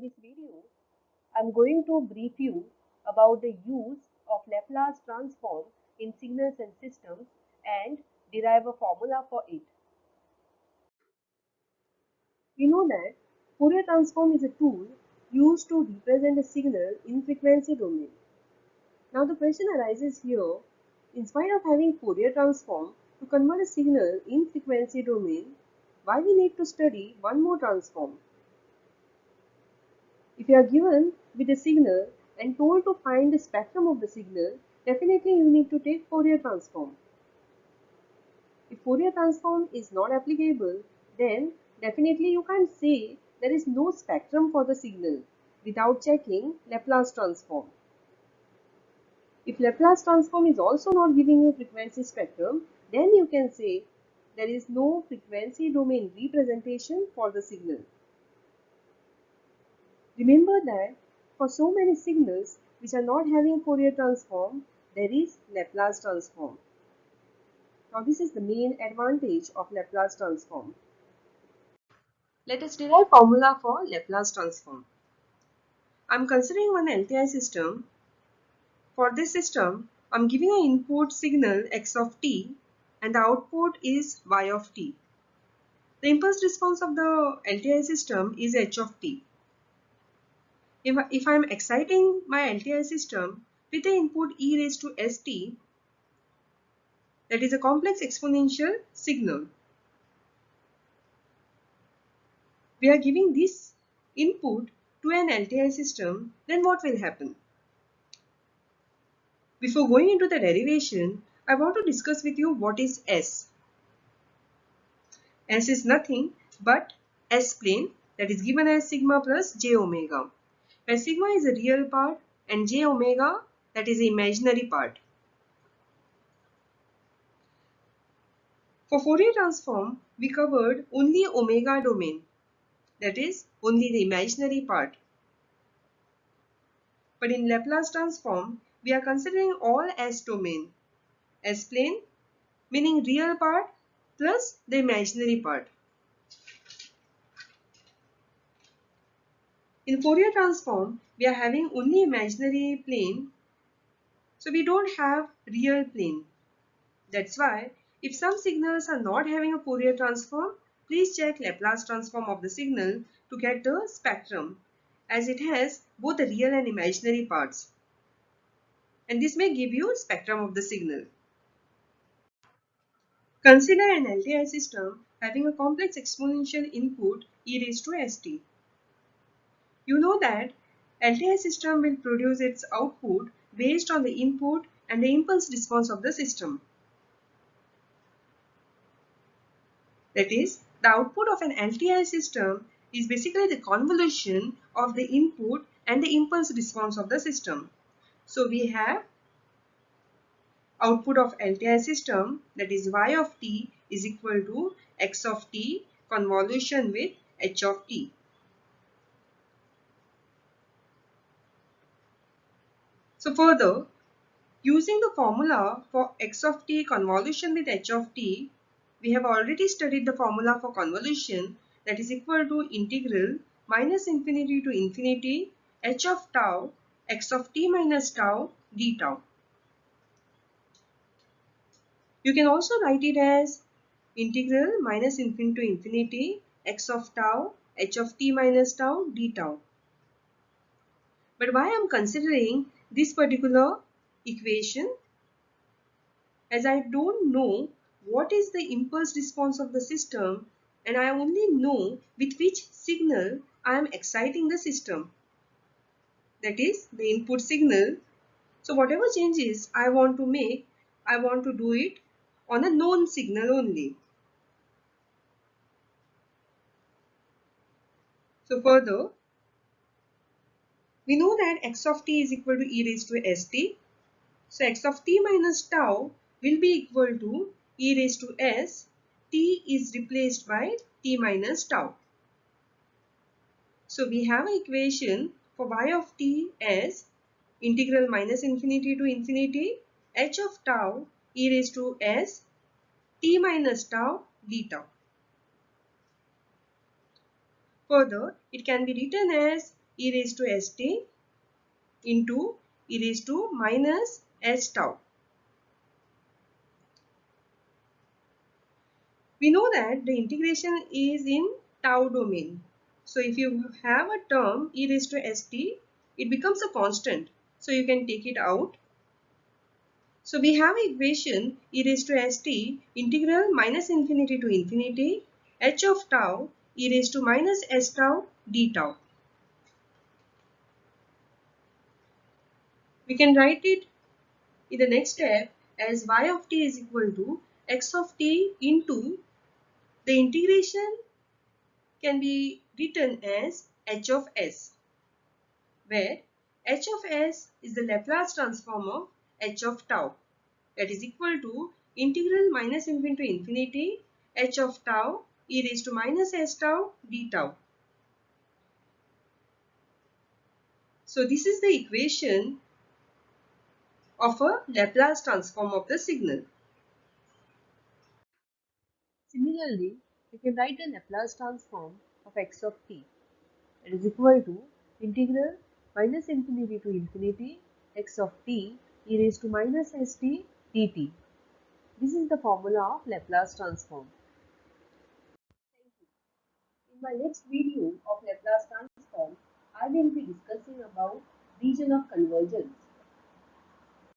In this video, I'm going to brief you about the use of Laplace transform in signals and systems and derive a formula for it. We know that Fourier transform is a tool used to represent a signal in frequency domain. Now the question arises here, in spite of having Fourier transform to convert a signal in frequency domain, why we need to study one more transform? If you are given with a signal and told to find the spectrum of the signal, definitely you need to take Fourier transform. If Fourier transform is not applicable, then definitely you can't say there is no spectrum for the signal without checking Laplace transform. If Laplace transform is also not giving you frequency spectrum, then you can say there is no frequency domain representation for the signal. Remember that for so many signals which are not having Fourier transform, there is Laplace transform. Now this is the main advantage of Laplace transform. Let us derive formula for Laplace transform. I am considering one LTI system. For this system, I am giving an input signal x of t and the output is y of t. The impulse response of the LTI system is h of t. If I am exciting my LTI system with the input e raised to st, that is a complex exponential signal, we are giving this input to an LTI system, then what will happen? Before going into the derivation, I want to discuss with you what is S. S is nothing but S plane, that is given as sigma plus j omega, where sigma is a real part and j omega, that is the imaginary part. For Fourier transform, we covered only omega domain, that is only the imaginary part. But in Laplace transform, we are considering all S domain, S plane meaning real part plus the imaginary part. In Fourier transform, we are having only imaginary plane, so we don't have real plane. That's why if some signals are not having a Fourier transform, please check Laplace transform of the signal to get the spectrum, as it has both the real and imaginary parts. And this may give you spectrum of the signal. Consider an LTI system having a complex exponential input e raised to st. You know that LTI system will produce its output based on the input and the impulse response of the system. That is, the output of an LTI system is basically the convolution of the input and the impulse response of the system. So we have output of LTI system, that is y of t is equal to x of t convolution with h of t. So further, using the formula for x of t convolution with h of t, we have already studied the formula for convolution, that is equal to integral minus infinity to infinity h of tau x of t minus tau d tau. You can also write it as integral minus infinity to infinity x of tau h of t minus tau d tau. But why I am considering this particular equation? As I don't know what is the impulse response of the system, and I only know with which signal I am exciting the system, that is the input signal. So whatever changes I want to make, I want to do it on a known signal only. So further, we know that x of t is equal to e raised to st. So x of t minus tau will be equal to e raised to s. T is replaced by t minus tau. So we have an equation for y of t as integral minus infinity to infinity h of tau e raised to s t minus tau d tau. Further, it can be written as e raised to st into e raised to minus s tau. We know that the integration is in tau domain. So if you have a term e raised to st, it becomes a constant. So you can take it out. So we have equation e raised to st integral minus infinity to infinity h of tau e raised to minus s tau d tau. We can write it in the next step as y of t is equal to x of t into the integration can be written as h of s, where h of s is the Laplace transform of h of tau, that is equal to integral minus infinity to infinity h of tau e raised to minus s tau d tau. So this is the equation of a Laplace transform of the signal. Similarly, we can write the Laplace transform of x of t. It is equal to integral minus infinity to infinity x of t e raised to minus st dt. This is the formula of Laplace transform. Thank you. In my next video of Laplace transform, I will be discussing about region of convergence.